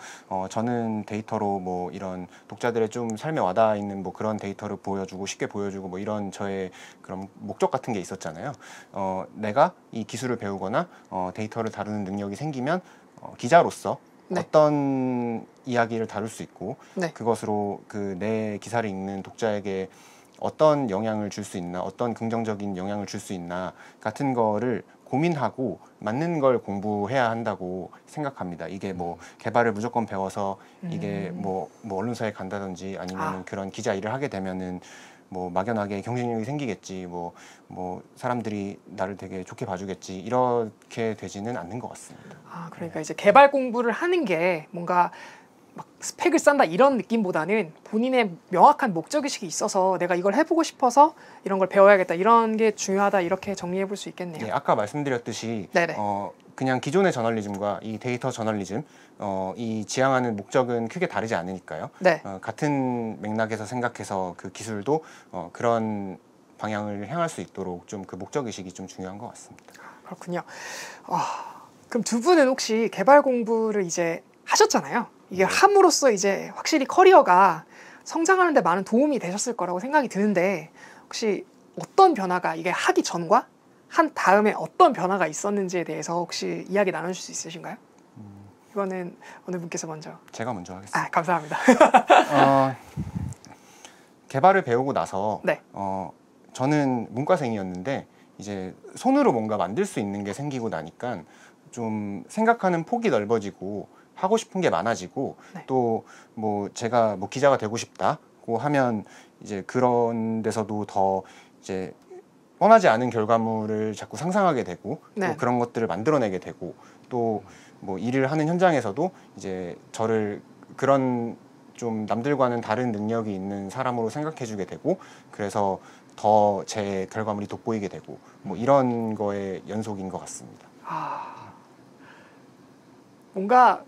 저는 데이터로 뭐 이런 독자들의 좀 삶에 와닿아 있는 뭐 그런 데이터를 보여주고 쉽게 보여주고 뭐 이런 저의 그런 목적 같은 게 있었잖아요. 내가 이 기술을 배우거나 데이터를 다루는 능력이 생기면 기자로서 네. 어떤 이야기를 다룰 수 있고 네. 그것으로 그 내 기사를 읽는 독자에게 어떤 영향을 줄 수 있나, 어떤 긍정적인 영향을 줄 수 있나 같은 거를 고민하고 맞는 걸 공부해야 한다고 생각합니다. 이게 뭐 개발을 무조건 배워서 이게 뭐 언론사에 간다든지 아니면 그런 기자 일을 하게 되면은 뭐 막연하게 경쟁력이 생기겠지, 뭐 사람들이 나를 되게 좋게 봐주겠지, 이렇게 되지는 않는 것 같습니다. 아, 그러니까 이제 개발 공부를 하는 게 뭔가 막 스펙을 쌓는다 이런 느낌보다는 본인의 명확한 목적의식이 있어서 내가 이걸 해보고 싶어서 이런 걸 배워야겠다, 이런 게 중요하다, 이렇게 정리해 볼 수 있겠네요. 네, 아까 말씀드렸듯이 네네. 그냥 기존의 저널리즘과 이 데이터 저널리즘 이 지향하는 목적은 크게 다르지 않으니까요. 네. 같은 맥락에서 생각해서 그 기술도 그런 방향을 향할 수 있도록 좀 그 목적의식이 좀 중요한 것 같습니다. 그렇군요. 그럼 두 분은 혹시 개발 공부를 이제 하셨잖아요. 이게 함으로써 이제 확실히 커리어가 성장하는 데 많은 도움이 되셨을 거라고 생각이 드는데, 혹시 어떤 변화가, 이게 하기 전과 한 다음에 어떤 변화가 있었는지에 대해서 혹시 이야기 나눠줄 수 있으신가요? 이거는 어느 분께서 먼저? 제가 먼저 하겠습니다. 아, 감사합니다. 개발을 배우고 나서 네. 저는 문과생이었는데 이제 손으로 뭔가 만들 수 있는 게 생기고 나니까 좀 생각하는 폭이 넓어지고 하고 싶은 게 많아지고, 네. 또 뭐 제가 뭐 기자가 되고 싶다고 하면 이제 그런 데서도 더 이제 뻔하지 않은 결과물을 자꾸 상상하게 되고, 네. 또 그런 것들을 만들어내게 되고, 또 뭐 일을 하는 현장에서도 이제 저를 그런 좀 남들과는 다른 능력이 있는 사람으로 생각해주게 되고, 그래서 더 제 결과물이 돋보이게 되고, 뭐 이런 거의 연속인 것 같습니다. 뭔가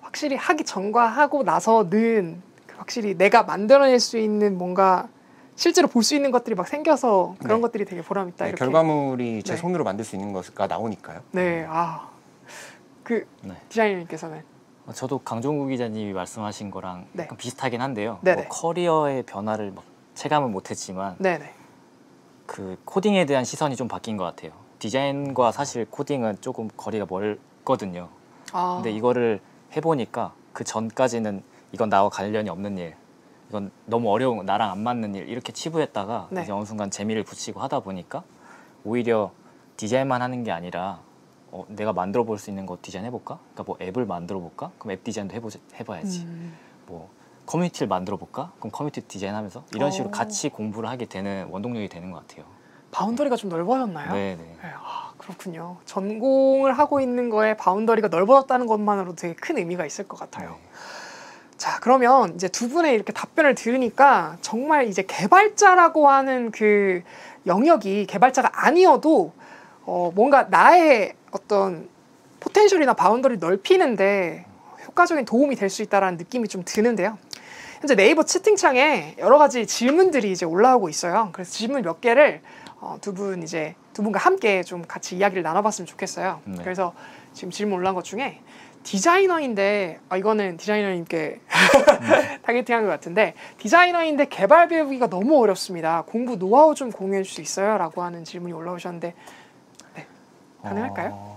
확실히 하기 전과 하고 나서는 확실히 내가 만들어낼 수 있는 뭔가 실제로 볼 수 있는 것들이 막 생겨서 그런 네. 것들이 되게 보람있다. 네, 이렇게. 결과물이 제 네. 손으로 만들 수 있는 것가 나오니까요. 네, 네. 디자이너님께서는? 저도 강종구 기자님이 말씀하신 거랑 네. 약간 비슷하긴 한데요. 네네. 뭐 커리어의 변화를 막 체감은 못했지만 네네. 그 코딩에 대한 시선이 좀 바뀐 것 같아요. 디자인과 사실 코딩은 조금 거리가 멀거든요. 근데 이거를 해보니까 그 전까지는 이건 나와 관련이 없는 일, 이건 너무 어려운, 나랑 안 맞는 일, 이렇게 치부했다가 네. 이제 어느 순간 재미를 붙이고 하다 보니까 오히려 디자인만 하는 게 아니라 내가 만들어 볼 수 있는 거 디자인 해볼까? 그러니까 뭐 앱을 만들어 볼까? 그럼 앱 디자인도 해봐야지. 뭐 커뮤니티를 만들어 볼까? 그럼 커뮤니티 디자인하면서 이런 식으로 같이 공부를 하게 되는 원동력이 되는 것 같아요. 바운더리가 좀 넓어졌나요? 네네. 네, 그렇군요. 전공을 하고 있는 거에 바운더리가 넓어졌다는 것만으로도 되게 큰 의미가 있을 것 같아요. 네. 자, 그러면 이제 두 분의 이렇게 답변을 들으니까 정말 이제 개발자라고 하는 그 영역이 개발자가 아니어도 뭔가 나의 어떤 포텐셜이나 바운더리를 넓히는데 효과적인 도움이 될 수 있다는 느낌이 좀 드는데요. 현재 네이버 채팅창에 여러 가지 질문들이 이제 올라오고 있어요. 그래서 질문 몇 개를 두 분과 함께 좀 같이 이야기를 나눠봤으면 좋겠어요. 네. 그래서 지금 질문 올라온 것 중에 디자이너인데, 이거는 디자이너님께 타겟팅한 것 같은데, 디자이너인데 개발 배우기가 너무 어렵습니다. 공부 노하우 좀 공유해 줄 수 있어요? 라고 하는 질문이 올라오셨는데, 네, 가능할까요?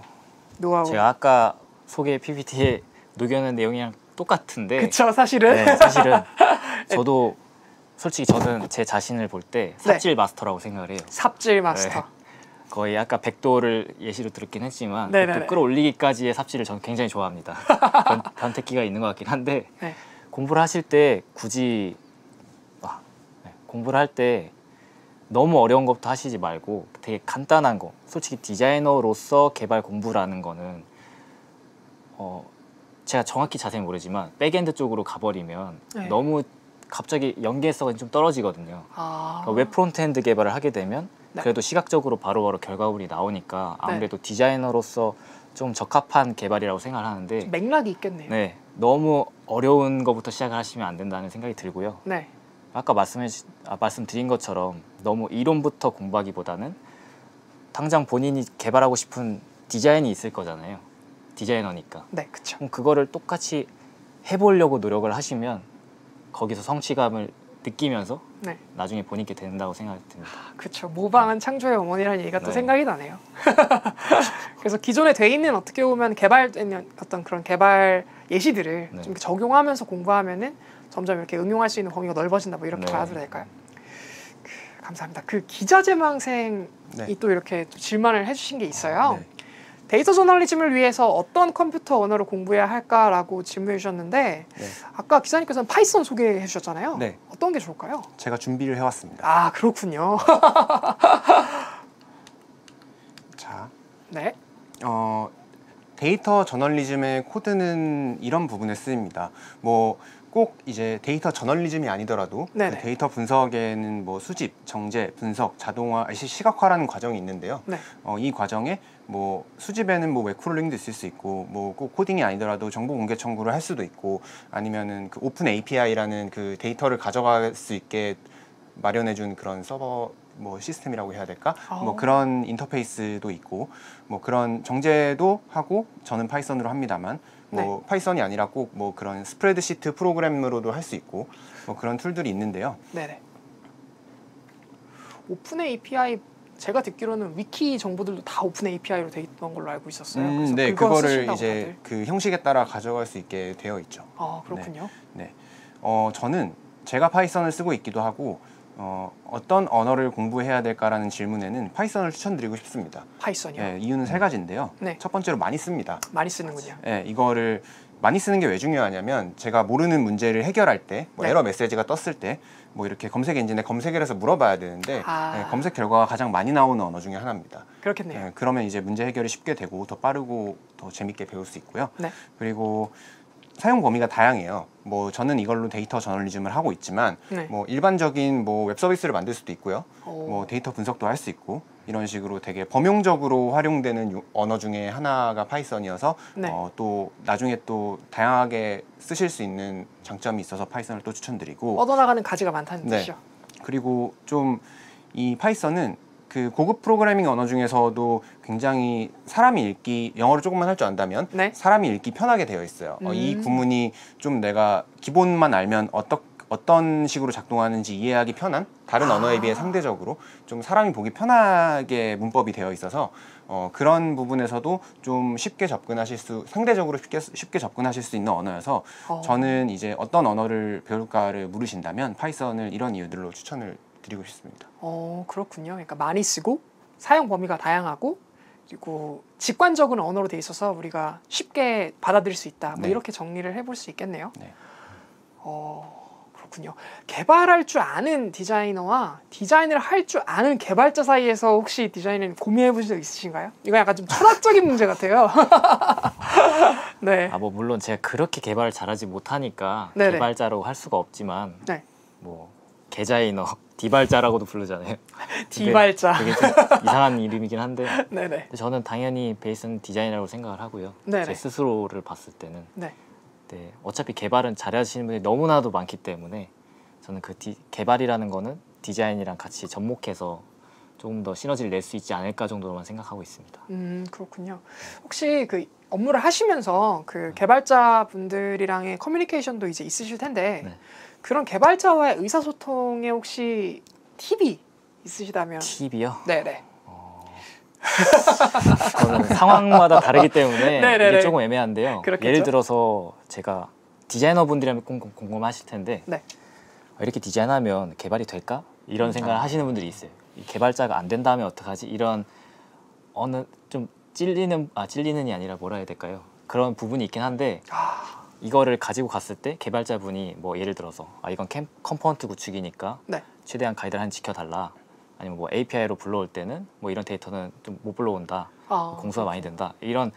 노하우. 제가 아까 소개 PPT에 녹여놓은 내용이랑 똑같은데 그쵸, 사실은. 네, 사실은 저도 솔직히 저는 제 자신을 볼 때 삽질 마스터라고 생각을 해요. 삽질 마스터. 네. 거의 아까 백도를 예시로 들었긴 했지만 네네네. 백도 끌어올리기까지의 삽질을 저는 굉장히 좋아합니다. 변태기가 있는 것 같긴 한데 네. 공부를 하실 때 굳이 공부를 할 때 너무 어려운 것부터 하시지 말고 되게 간단한 거. 솔직히 디자이너로서 개발 공부라는 거는 제가 정확히 자세히 모르지만 백엔드 쪽으로 가버리면 네. 너무 갑자기 연계성이 좀 떨어지거든요. 그러니까 웹 프론트엔드 개발을 하게 되면 네. 그래도 시각적으로 바로바로 결과물이 나오니까 아무래도 디자이너로서 좀 적합한 개발이라고 생각을 하는데 맥락이 있겠네요. 네, 너무 어려운 것부터 시작을 하시면 안 된다는 생각이 들고요. 네. 아까 말씀드린 것처럼 너무 이론부터 공부하기보다는 당장 본인이 개발하고 싶은 디자인이 있을 거잖아요. 디자이너니까. 네, 그렇죠. 그럼 그거를 똑같이 해보려고 노력을 하시면 거기서 성취감을 느끼면서 네. 나중에 본인께 된다고 생각이 듭니다. 그렇죠. 모방은 창조의 어머니라는 얘기가 또 네. 생각이 나네요. 그래서 기존에 돼 있는 어떻게 보면 개발된 어떤 그런 개발 예시들을 네. 좀 적용하면서 공부하면은 점점 이렇게 응용할 수 있는 범위가 넓어진다. 뭐 이렇게 네. 봐도 될까요? 감사합니다. 그 기자재망생이 네. 또 이렇게 또 질문을 해주신 게 있어요. 네. 데이터 저널리즘을 위해서 어떤 컴퓨터 언어를 공부해야 할까라고 질문해 주셨는데 네. 아까 기자님께서는 파이썬 소개해 주셨잖아요. 네. 어떤 게 좋을까요? 제가 준비를 해왔습니다. 아, 그렇군요. 자, 네. 데이터 저널리즘의 코드는 이런 부분에 쓰입니다. 뭐 꼭 이제 데이터 저널리즘이 아니더라도 그 네네. 데이터 분석에는 뭐 수집, 정제, 분석, 자동화, 시각화라는 과정이 있는데요. 네. 이 과정에 뭐 수집에는 뭐 웹크롤링도 있을 수 있고 뭐 꼭 코딩이 아니더라도 정보 공개 청구를 할 수도 있고 아니면은 그 오픈 API라는 그 데이터를 가져갈 수 있게 마련해준 그런 서버 뭐 시스템이라고 해야 될까? 뭐 그런 인터페이스도 있고 뭐 그런 정제도 하고 저는 파이썬으로 합니다만 뭐 네. 파이썬이 아니라 꼭 뭐 그런 스프레드시트 프로그램으로도 할 수 있고 뭐 그런 툴들이 있는데요. 네네. 오픈 API 제가 듣기로는 위키 정보들도 다 오픈 API로 돼 있던 걸로 알고 있었어요. 그래서 네, 그거 그거를 쓰신다고 이제 다들. 그 형식에 따라 가져갈 수 있게 되어 있죠. 아, 그렇군요. 네. 저는 제가 파이썬을 쓰고 있기도 하고 어떤 언어를 공부해야 될까라는 질문에는 파이썬을 추천드리고 싶습니다. 파이썬이요. 네, 이유는 세 가지인데요. 네. 첫 번째로 많이 씁니다. 많이 쓰는군요. 네, 이거를 많이 쓰는 게 왜 중요하냐면 제가 모르는 문제를 해결할 때 뭐 네. 에러 메시지가 떴을 때 뭐 이렇게 검색 엔진에 검색을 해서 물어봐야 되는데 네, 검색 결과가 가장 많이 나오는 언어 중에 하나입니다. 그렇겠네요. 네, 그러면 이제 문제 해결이 쉽게 되고 더 빠르고 더 재밌게 배울 수 있고요. 네. 그리고 사용 범위가 다양해요. 뭐 저는 이걸로 데이터 저널리즘을 하고 있지만 네. 뭐 일반적인 뭐 웹 서비스를 만들 수도 있고요. 오. 뭐 데이터 분석도 할 수 있고 이런 식으로 되게 범용적으로 활용되는 언어 중에 하나가 파이썬이어서 네. 또 나중에 또 다양하게 쓰실 수 있는 장점이 있어서 파이썬을 또 추천드리고 뻗어나가는 가지가 많다는 네. 뜻이죠. 그리고 좀 이 파이썬은 그 고급 프로그래밍 언어 중에서도 굉장히 사람이 읽기 영어를 조금만 할 줄 안다면 네. 사람이 읽기 편하게 되어 있어요. 이 구문이 좀 내가 기본만 알면 어떤 식으로 작동하는지 이해하기 편한 다른 언어에 비해 상대적으로 좀 사람이 보기 편하게 문법이 되어 있어서 그런 부분에서도 좀 쉽게 상대적으로 쉽게 접근하실 수 있는 언어여서 저는 이제 어떤 언어를 배울까를 물으신다면 파이썬을 이런 이유들로 추천을 드리고 싶습니다. 그렇군요. 그러니까 많이 쓰고 사용 범위가 다양하고 그리고 직관적인 언어로 돼 있어서 우리가 쉽게 받아들일 수 있다. 뭐 네. 이렇게 정리를 해볼 수 있겠네요. 네. 그렇군요. 개발할 줄 아는 디자이너와 디자인을 할 줄 아는 개발자 사이에서 혹시 디자인을 고민해 보신 적 있으신가요? 이거 약간 좀 철학적인 문제 같아요. 네. 뭐 물론 제가 그렇게 개발을 잘하지 못하니까 네네. 개발자라고 할 수가 없지만 네. 뭐 개자이너 디발자라고도 부르잖아요. 디발자. 되게 좀 이상한 이름이긴 한데 네네. 근데 저는 당연히 베이스는 디자인이라고 생각을 하고요. 네네. 제 스스로를 봤을 때는 네. 네, 어차피 개발은 잘하시는 분이 너무나도 많기 때문에 저는 그 개발이라는 거는 디자인이랑 같이 접목해서 조금 더 시너지를 낼 수 있지 않을까 정도로만 생각하고 있습니다. 그렇군요. 혹시 그 업무를 하시면서 그 개발자 분들이랑의 커뮤니케이션도 이제 있으실 텐데 네. 그런 개발자와의 의사소통에 혹시 팁이 있으시다면? 팁이요? 네네. 그거는 상황마다 다르기 때문에 네네네. 이게 조금 애매한데요. 그렇겠죠? 예를 들어서 제가 디자이너분들이라면 궁금하실 텐데 네. 이렇게 디자인하면 개발이 될까? 이런 생각을 하시는 분들이 있어요. 이 개발자가 안 된다면 어떡하지? 이런 어느 좀 찔리는이 아니라 뭐라 해야 될까요? 그런 부분이 있긴 한데 이거를 가지고 갔을 때 개발자분이 뭐 예를 들어서 이건 컴포넌트 구축이니까 네. 최대한 가이드라인 지켜달라. 아니면 뭐 API로 불러올 때는 뭐 이런 데이터는 좀 못 불러온다. 공수가 많이 된다. 이런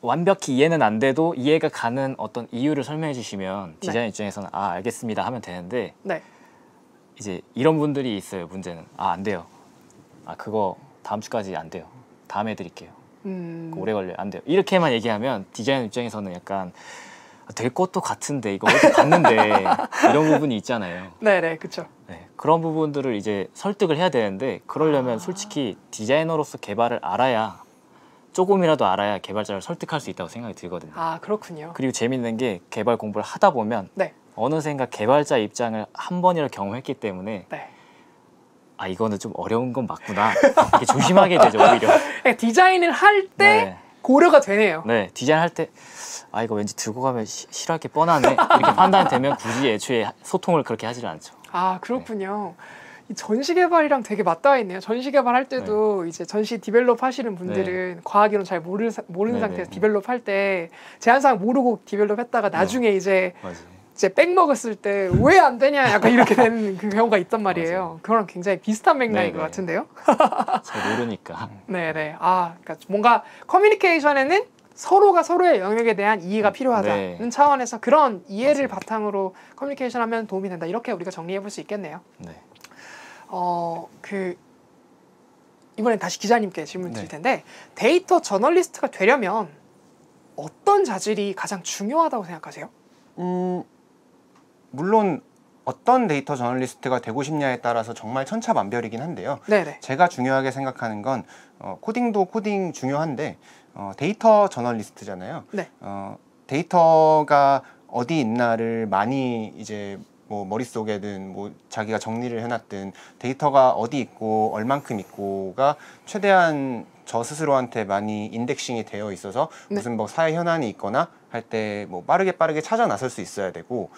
완벽히 이해는 안 돼도 이해가 가는 어떤 이유를 설명해 주시면 디자인 입장에서는 알겠습니다 하면 되는데 이제 이런 분들이 있어요. 문제는 안 돼요. 그거 다음 주까지 안 돼요. 다음에 드릴게요. 오래 걸려요. 안 돼요. 이렇게만 얘기하면 디자인 입장에서는 약간 될 것도 같은데 이거 어디 갔는데 이런 부분이 있잖아요. 네네, 그렇죠. 네, 그런 부분들을 이제 설득을 해야 되는데 그러려면 솔직히 디자이너로서 개발을 알아야 조금이라도 알아야 개발자를 설득할 수 있다고 생각이 들거든요. 그렇군요. 그리고 재밌는 게 개발 공부를 하다 보면 어느샌가 개발자 입장을 한 번이라도 경험했기 때문에 이거는 좀 어려운 건 맞구나. 이렇게 조심하게 되죠, 오히려. 디자인을 할 때 고려가 되네요. 네, 디자인할 때 이거 왠지 들고 가면 싫어할 게 뻔하네. 이렇게 판단이 되면 굳이 애초에 소통을 그렇게 하지를 않죠. 그렇군요. 이 전시 개발이랑 되게 맞닿아 있네요. 전시 개발할 때도 이제 전시 디벨롭 하시는 분들은 과학 이론 잘 모르는 상태에서 디벨롭 할 때 제한사항 모르고 디벨롭 했다가 나중에 이제 백 먹었을 때 왜 안 되냐 약간 이렇게 되는 그 경우가 있단 말이에요. 그거랑 굉장히 비슷한 맥락인 것 같은데요. 잘 모르니까. 네네. 그러니까 뭔가 커뮤니케이션에는 서로가 서로의 영역에 대한 이해가 필요하다는 차원에서 그런 이해를 바탕으로 커뮤니케이션하면 도움이 된다. 이렇게 우리가 정리해 볼 수 있겠네요. 이번엔 다시 기자님께 질문 드릴 텐데 데이터 저널리스트가 되려면 어떤 자질이 가장 중요하다고 생각하세요? 물론 어떤 데이터 저널리스트가 되고 싶냐에 따라서 정말 천차만별이긴 한데요. 제가 중요하게 생각하는 건 코딩도 코딩 중요한데 데이터 저널리스트잖아요. 데이터가 어디 있나를 많이 이제 뭐 머릿속에든 뭐 자기가 정리를 해놨든 데이터가 어디 있고 얼만큼 있고가 최대한 저 스스로한테 많이 인덱싱이 되어 있어서 무슨 뭐 사회 현안이 있거나 할 때 뭐 빠르게 찾아 나설 수 있어야 되고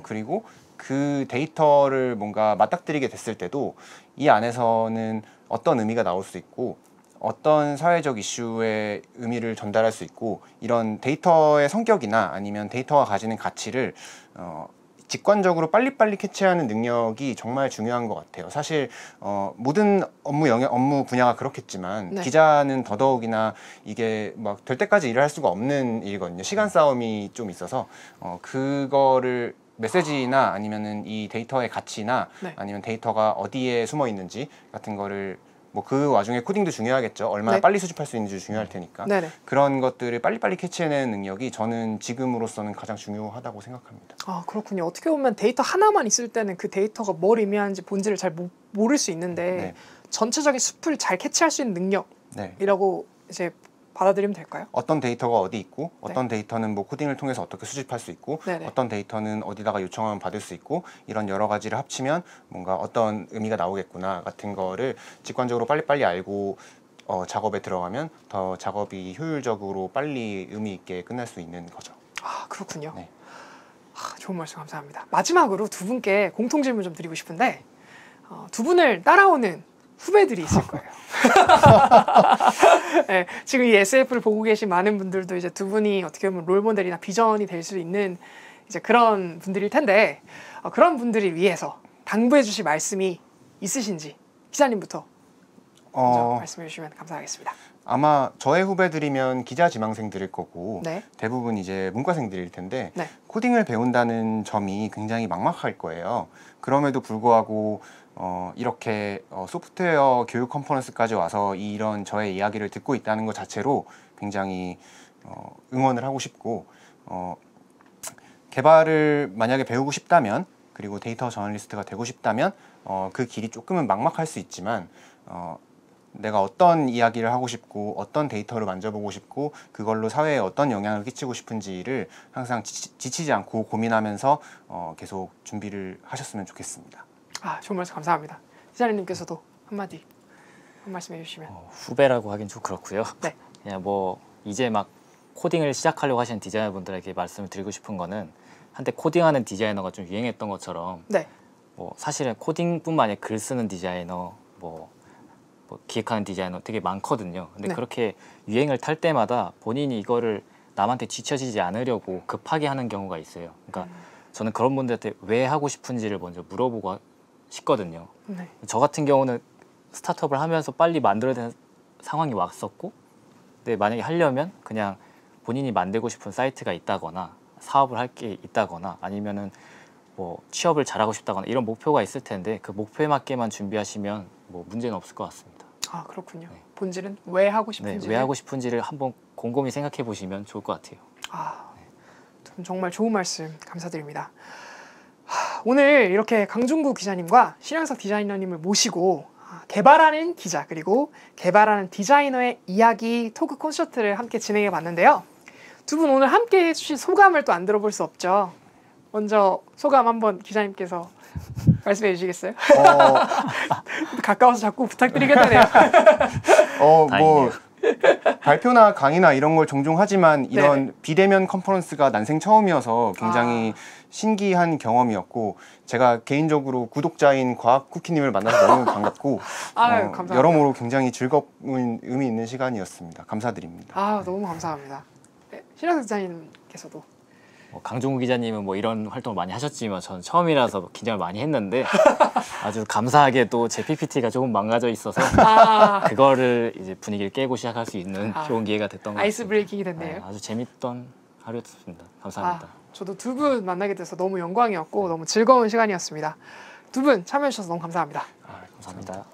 그리고 그 데이터를 뭔가 맞닥뜨리게 됐을 때도 이 안에서는 어떤 의미가 나올 수 있고 어떤 사회적 이슈의 의미를 전달할 수 있고 이런 데이터의 성격이나 아니면 데이터가 가지는 가치를 직관적으로 빨리빨리 캐치하는 능력이 정말 중요한 것 같아요. 사실 모든 업무 분야가 그렇겠지만 기자는 더더욱이나 이게 막 될 때까지 일을 할 수가 없는 일이거든요. 시간 싸움이 좀 있어서 그거를 메시지나 아니면은 이 데이터의 가치나 아니면 데이터가 어디에 숨어 있는지 같은 거를 뭐 그 와중에 코딩도 중요하겠죠. 얼마나 빨리 수집할 수 있는지 중요할 테니까. 그런 것들을 빨리빨리 캐치해내는 능력이 저는 지금으로서는 가장 중요하다고 생각합니다. 그렇군요. 어떻게 보면 데이터 하나만 있을 때는 그 데이터가 뭘 의미하는지 본질을 잘 모를 수 있는데 전체적인 숲을 잘 캐치할 수 있는 능력이라고 이제 받아들이면 될까요? 어떤 데이터가 어디 있고 어떤 데이터는 뭐 코딩을 통해서 어떻게 수집할 수 있고 어떤 데이터는 어디다가 요청하면 받을 수 있고 이런 여러 가지를 합치면 뭔가 어떤 의미가 나오겠구나 같은 거를 직관적으로 빨리빨리 알고 작업에 들어가면 더 작업이 효율적으로 빨리 의미 있게 끝날 수 있는 거죠. 그렇군요. 좋은 말씀 감사합니다. 마지막으로 두 분께 공통 질문 좀 드리고 싶은데 두 분을 따라오는 후배들이 있을 거예요. 지금 이 SF를 보고 계신 많은 분들도 이제 두 분이 어떻게 보면 롤모델이나 비전이 될 수 있는 이제 그런 분들일 텐데 그런 분들을 위해서 당부해 주실 말씀이 있으신지 기자님부터 먼저 말씀해 주시면 감사하겠습니다. 아마 저의 후배들이면 기자 지망생들일 거고 대부분 이제 문과생들일 텐데 코딩을 배운다는 점이 굉장히 막막할 거예요. 그럼에도 불구하고 이렇게 소프트웨어 교육 컨퍼런스까지 와서 이런 저의 이야기를 듣고 있다는 것 자체로 굉장히 응원을 하고 싶고 개발을 만약에 배우고 싶다면 그리고 데이터 저널리스트가 되고 싶다면 그 길이 조금은 막막할 수 있지만 내가 어떤 이야기를 하고 싶고 어떤 데이터를 만져보고 싶고 그걸로 사회에 어떤 영향을 끼치고 싶은지를 항상 지치지 않고 고민하면서 계속 준비를 하셨으면 좋겠습니다. 좋은 말씀 감사합니다. 기자님께서도 한 말씀 해주시면. 후배라고 하긴 좀 그렇고요. 그냥 뭐 이제 막 코딩을 시작하려고 하시는 디자이너분들에게 말씀을 드리고 싶은 거는 한때 코딩하는 디자이너가 좀 유행했던 것처럼 뭐 사실은 코딩뿐만 아니라 글 쓰는 디자이너 뭐 기획하는 디자이너 되게 많거든요. 근데 그렇게 유행을 탈 때마다 본인이 이거를 남한테 뒤처지지 않으려고 급하게 하는 경우가 있어요. 그러니까 저는 그런 분들한테 왜 하고 싶은지를 먼저 물어보고 싶거든요. 네. 저 같은 경우는 스타트업을 하면서 빨리 만들어야 되는 상황이 왔었고, 근데 만약에 하려면 그냥 본인이 만들고 싶은 사이트가 있다거나 사업을 할 게 있다거나 아니면은 뭐 취업을 잘하고 싶다거나 이런 목표가 있을 텐데 그 목표에 맞게만 준비하시면 뭐 문제는 없을 것 같습니다. 아 그렇군요. 네. 본질은 왜 하고 싶은지. 네, 왜 하고 싶은지를 한번 곰곰이 생각해 보시면 좋을 것 같아요. 아, 정말 좋은 말씀 감사드립니다. 오늘 이렇게 강중구 기자님과 신영석 디자이너님을 모시고 개발하는 기자 그리고 개발하는 디자이너의 이야기 토크 콘서트를 함께 진행해 봤는데요. 두 분 오늘 함께 해주신 소감을 또 안 들어볼 수 없죠. 먼저 소감 한번 기자님께서 말씀해 주시겠어요? 가까워서 자꾸 부탁드리게 되네요. 뭐 발표나 강의나 이런 걸 종종 하지만 이런 네네. 비대면 컨퍼런스가 난생 처음이어서 굉장히 신기한 경험이었고 제가 개인적으로 구독자인 과학쿠키님을 만나서 너무 반갑고 감사합니다. 여러모로 굉장히 즐거운 의미 있는 시간이었습니다. 감사드립니다. 너무 감사합니다. 네, 신영석 디자이너님께서도 강종우 기자님은 뭐 이런 활동을 많이 하셨지만 저는 처음이라서 긴장을 많이 했는데 아주 감사하게 또 제 PPT가 조금 망가져 있어서 그거를 이제 분위기를 깨고 시작할 수 있는 좋은 기회가 됐던 것 같습니다. 아이스 브레이킹이 됐네요. 네, 아주 재밌던 하루였습니다. 감사합니다. 저도 두 분 만나게 돼서 너무 영광이었고 너무 즐거운 시간이었습니다. 두 분 참여해 주셔서 너무 감사합니다. 감사합니다.